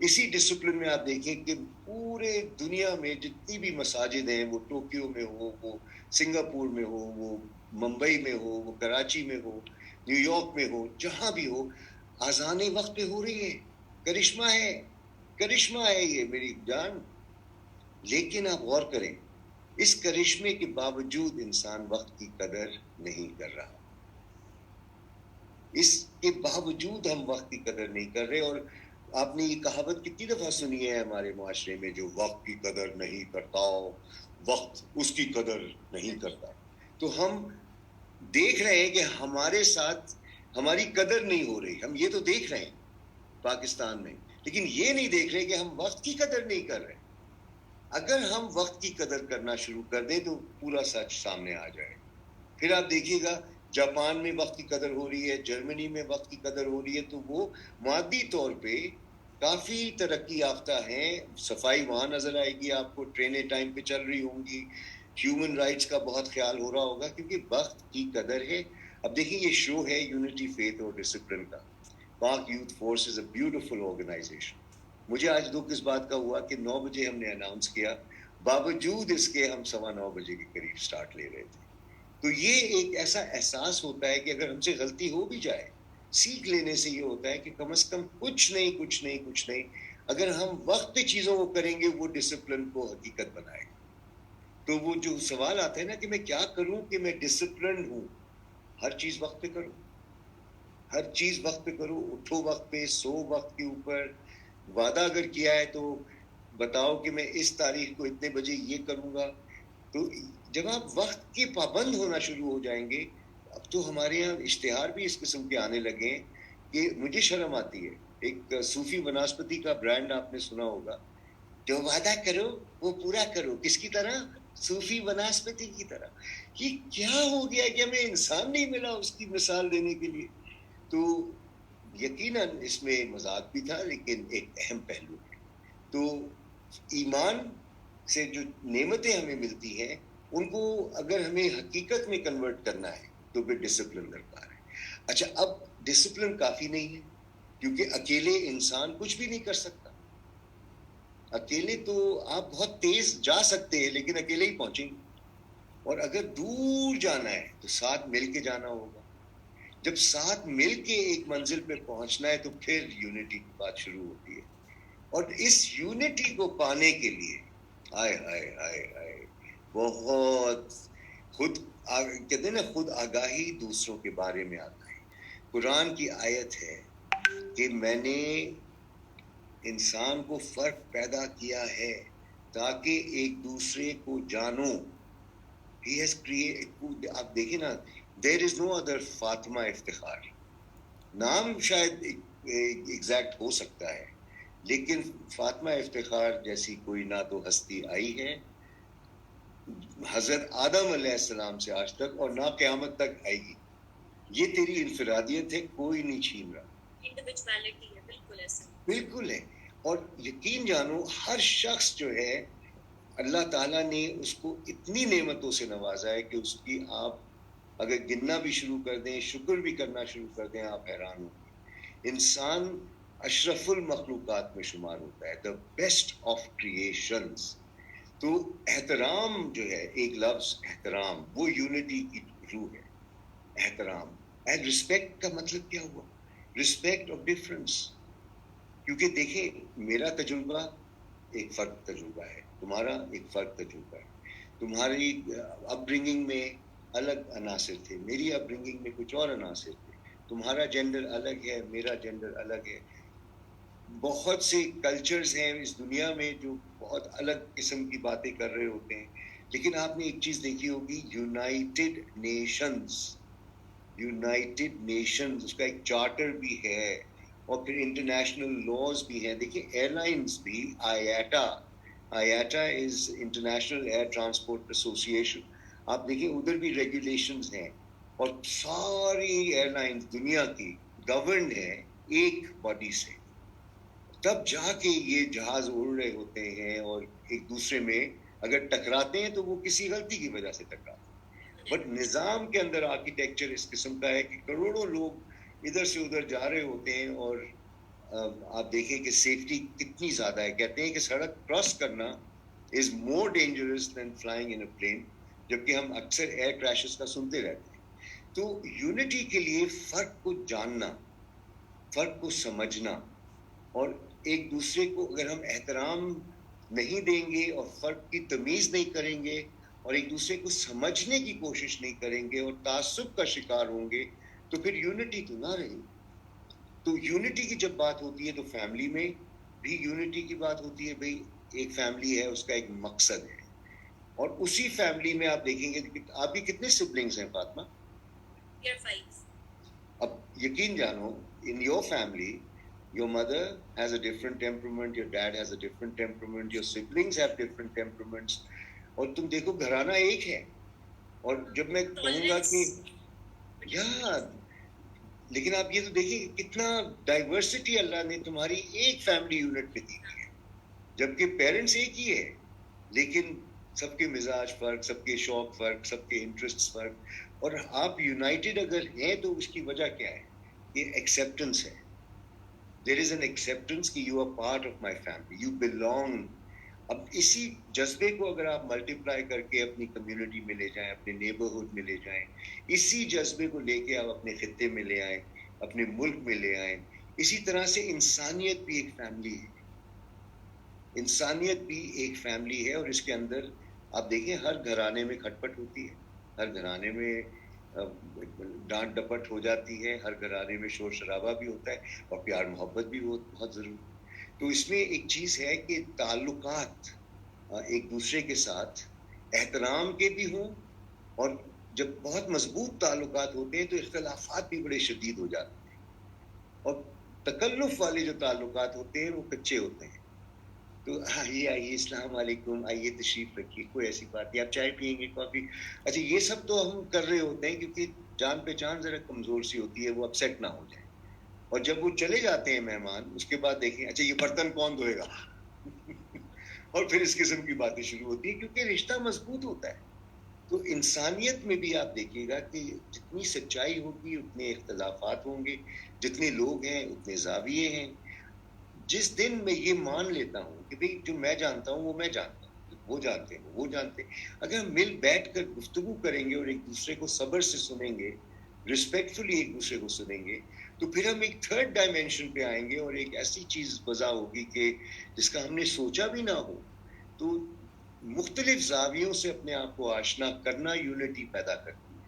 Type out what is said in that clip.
اسی ڈسپلن میں آپ دیکھیں کہ پورے دنیا میں جتنی بھی مساجد ہیں، وہ ٹوکیو میں ہو، وہ سنگاپور میں ہو، وہ ممبئی میں ہو، وہ کراچی میں ہو، نیو یارک میں ہو، جہاں بھی ہو، اذان وقت پہ ہو رہی ہے. کرشمہ ہے، کرشمہ ہے یہ میری جان. لیکن آپ غور کریں، اس کرشمے کے باوجود انسان وقت کی قدر نہیں کر رہا. اس کے باوجود ہم وقت کی قدر نہیں کر رہے. اور آپ نے یہ کہاوت کتنی دفعہ سنی ہے ہمارے معاشرے میں، جو وقت کی قدر نہیں کرتا وقت اس کی قدر نہیں کرتا. تو ہم دیکھ رہے ہیں کہ ہمارے ساتھ ہماری قدر نہیں ہو رہی. ہم یہ تو دیکھ رہے ہیں پاکستان میں، لیکن یہ نہیں دیکھ رہے کہ ہم وقت کی قدر نہیں کر رہے. اگر ہم وقت کی قدر کرنا شروع کر دیں تو پورا سچ سامنے آ جائے. پھر آپ دیکھیے گا جاپان میں وقت کی قدر ہو رہی ہے، جرمنی میں وقت کی قدر ہو رہی ہے، تو وہ مادی طور پہ کافی ترقی یافتہ ہیں. صفائی وہاں نظر آئے گی آپ کو، ٹرینیں ٹائم پہ چل رہی ہوں گی، ہیومن رائٹس کا بہت خیال ہو رہا ہوگا، کیونکہ وقت کی قدر ہے. اب دیکھیں یہ شو ہے یونٹی فیتھ اور ڈسپلن کا. Pak youth force is a beautiful organisation. مجھے آج دکھ اس بات کا ہوا کہ 9 بجے ہم نے اناؤنس کیا، باوجود اس کے ہم 9:15 بجے کے قریب سٹارٹ لے رہے تھے. تو یہ ایک ایسا احساس ہوتا ہے کہ اگر ہم سے غلطی ہو بھی جائے، سیکھ لینے سے یہ ہوتا ہے کہ کم از کم کچھ نہیں اگر ہم وقت پہ چیزوں کو کریں گے، وہ ڈسپلن کو حقیقت بنائے گا. تو وہ جو سوال آتا ہے نا کہ میں کیا کروں کہ میں ڈسپلن ہوں، ہر چیز وقت پہ کروں، ہر چیز وقت پہ کرو، اٹھو وقت پہ، سو وقت کے اوپر. وعدہ اگر کیا ہے تو بتاؤ کہ میں اس تاریخ کو اتنے بجے یہ کروں گا. تو جب آپ وقت کے پابند ہونا شروع ہو جائیں گے، اب تو ہمارے یہاں اشتہار بھی اس قسم کے آنے لگے ہیں کہ مجھے شرم آتی ہے. ایک صوفی وناسپتی کا برانڈ آپ نے سنا ہوگا، جو وعدہ کرو وہ پورا کرو. کس کی طرح؟ صوفی وناسپتی کی طرح. یہ کیا ہو گیا کہ ہمیں انسان نہیں ملا اس کی مثال دینے کے لیے؟ تو یقیناً اس میں مذاق بھی تھا، لیکن ایک اہم پہلو ہے. تو ایمان سے جو نعمتیں ہمیں ملتی ہیں، ان کو اگر ہمیں حقیقت میں کنورٹ کرنا ہے تو پھر ڈسپلن درکار ہے. اچھا، اب ڈسپلن کافی نہیں ہے، کیونکہ اکیلے انسان کچھ بھی نہیں کر سکتا. اکیلے تو آپ بہت تیز جا سکتے ہیں، لیکن اکیلے ہی پہنچیں گے. اور اگر دور جانا ہے تو ساتھ مل کے جانا ہوگا. جب ساتھ مل کے ایک منزل پہ پہنچنا ہے تو پھر یونٹی کی بات شروع ہوتی ہے. اور اس یونٹی کو پانے کے لیے ہائے ہائے ہائے ہائے بہت کہتے ہیں نا، خود آگاہی دوسروں کے بارے میں آتا ہے. قرآن کی آیت ہے کہ میں نے انسان کو فرق پیدا کیا ہے تاکہ ایک دوسرے کو جانو. He has created. آپ دیکھیں نا، there is no other Fatima Iftikhar. نام شاید ایگزیکٹ ہو سکتا ہے، لیکن فاطمہ افتخار جیسی کوئی نہ تو ہستی آئی ہے حضرت آدم علیہ السلام سے آج تک، اور نہ قیامت تک آئے گی. یہ تیری انفرادیت ہے، کوئی نہیں چھین رہا. انڈیویجویلٹی ہے، بالکل ایسا، بالکل ہے. اور یقین جانو، ہر شخص جو ہے اللہ تعالیٰ نے اس کو اتنی نعمتوں سے نوازا ہے کہ اس کی آپ اگر گننا بھی شروع کر دیں، شکر بھی کرنا شروع کر دیں، آپ حیران ہوں گے. انسان اشرف المخلوقات میں شمار ہوتا ہے، the best of creations. تو احترام جو ہے، ایک لفظ احترام، وہ یونٹی کی روح ہے. احترام اینڈ رسپیکٹ کا مطلب کیا ہوا؟ Respect of difference. کیونکہ دیکھیں، میرا تجربہ ایک فرق تجربہ ہے، تمہارا ایک فرق تجربہ ہے. تمہاری اپ برنگنگ میں الگ عناصر تھے، میری اپ برنگنگ میں کچھ اور عناصر تھے. تمہارا جینڈر الگ ہے، میرا جینڈر الگ ہے. بہت سے کلچرز ہیں اس دنیا میں جو بہت الگ قسم کی باتیں کر رہے ہوتے ہیں. لیکن آپ نے ایک چیز دیکھی ہوگی، یونائٹڈ نیشنز اس کا ایک چارٹر بھی ہے، اور پھر انٹرنیشنل لاز بھی ہیں. دیکھیں ایئر لائنز بھی، آیاٹا از انٹرنیشنل ایئر ٹرانسپورٹ ایسوسی ایشن. آپ دیکھیں ادھر بھی ریگولیشنز ہیں، اور ساری ایئر لائنز دنیا کی گورنڈ ہے ایک باڈی سے. تب جا کے یہ جہاز اڑ رہے ہوتے ہیں، اور ایک دوسرے میں اگر ٹکراتے ہیں تو وہ کسی غلطی کی وجہ سے ٹکراتے ہیں. بٹ نظام کے اندر آرکیٹیکچر اس قسم کا ہے کہ کروڑوں لوگ ادھر سے ادھر جا رہے ہوتے ہیں، اور آپ دیکھیں کہ سیفٹی کتنی زیادہ ہے. کہتے ہیں کہ سڑک کراس کرنا is more dangerous than flying in a plane, جبکہ ہم اکثر ایئر کریشز کا سنتے رہتے ہیں. تو یونٹی کے لیے فرق کو جاننا, فرق کو سمجھنا, اور ایک دوسرے کو اگر ہم احترام نہیں دیں گے اور فرق کی تمیز نہیں کریں گے اور ایک دوسرے کو سمجھنے کی کوشش نہیں کریں گے اور تعصب کا شکار ہوں گے تو پھر یونٹی تو نہ رہی. تو یونٹی کی جب بات ہوتی ہے تو فیملی میں بھی یونٹی کی بات ہوتی ہے. بھئی ایک فیملی ہے, اس کا ایک مقصد ہے, اور اسی فیملی میں آپ دیکھیں گے آپ کی کتنے سبلنگز ہیں فاطمہ؟ اب یقین جانو, in your family your mother has a different temperament, your dad has a different temperament, your siblings have different temperaments, اور تم دیکھو گھرانہ ایک ہے. اور جب میں کہوں گا کہ یا لیکن آپ یہ تو دیکھیں کہ کتنا ڈائیورسٹی اللہ نے تمہاری ایک فیملی یونٹ میں دی ہے, جبکہ پیرنٹس ایک ہی ہے, لیکن سب کے مزاج فرق, سب کے شوق فرق, سب کے انٹرسٹ فرق, اور آپ یونائٹڈ اگر ہیں تو اس کی وجہ کیا ہے؟ یہ ایکسیپٹنس ہے. There is an acceptance کہ you are part of my family, you belong. اب اسی جذبے کو اگر آپ ملٹیپلائی کر کے اپنی کمیونٹی میں لے جائیں, اپنے نیبرہڈ میں لے جائیں, اسی جذبے کو لے کے آپ اپنے خطے میں لے آئیں, اپنے ملک میں لے آئیں, اسی طرح سے انسانیت بھی ایک فیملی ہے. انسانیت بھی ایک فیملی ہے, اور اس کے اندر آپ دیکھیں ہر گھرانے میں کھٹ پٹ ہوتی ہے, ہر گھرانے میں ڈانٹ ڈپٹ ہو جاتی ہے, ہر گھرانے میں شور شرابہ بھی ہوتا ہے, اور پیار محبت بھی بہت ضروری. تو اس میں ایک چیز ہے کہ تعلقات ایک دوسرے کے ساتھ احترام کے بھی ہوں, اور جب بہت مضبوط تعلقات ہوتے ہیں تو اختلافات بھی بڑے شدید ہو جاتے ہیں, اور تکلف والے جو تعلقات ہوتے ہیں وہ کچے ہوتے ہیں. تو آئیے السلام علیکم, آئیے تشریف رکھیے, کوئی ایسی بات نہیں, آپ چائے پیئیں گے, کافی, اچھا یہ سب تو ہم کر رہے ہوتے ہیں کیونکہ جان پہچان ذرا کمزور سی ہوتی ہے, وہ اپسیٹ نہ ہو جائے. اور جب وہ چلے جاتے ہیں مہمان, اس کے بعد دیکھیں اچھا یہ برتن کون دھوئے گا اور پھر اس قسم کی باتیں شروع ہوتی ہیں, کیونکہ رشتہ مضبوط ہوتا ہے. تو انسانیت میں بھی آپ دیکھیے گا کہ جتنی سچائی ہوگی اتنے اختلافات ہوں گے, جتنے لوگ ہیں اتنے زاویے ہیں. جس دن میں یہ مان لیتا ہوں کہ بھئی جو میں جانتا ہوں وہ میں جانتا ہوں, وہ جانتے ہیں وہ جانتے ہیں, اگر ہم مل بیٹھ کر گفتگو کریں گے اور ایک دوسرے کو صبر سے سنیں گے, ریسپیکٹفلی ایک دوسرے کو سنیں گے, تو پھر ہم ایک تھرڈ ڈائمینشن پہ آئیں گے, اور ایک ایسی چیز بزا ہوگی کہ جس کا ہم نے سوچا بھی نہ ہو. تو مختلف زاویوں سے اپنے آپ کو آشنا کرنا یونٹی پیدا کرتی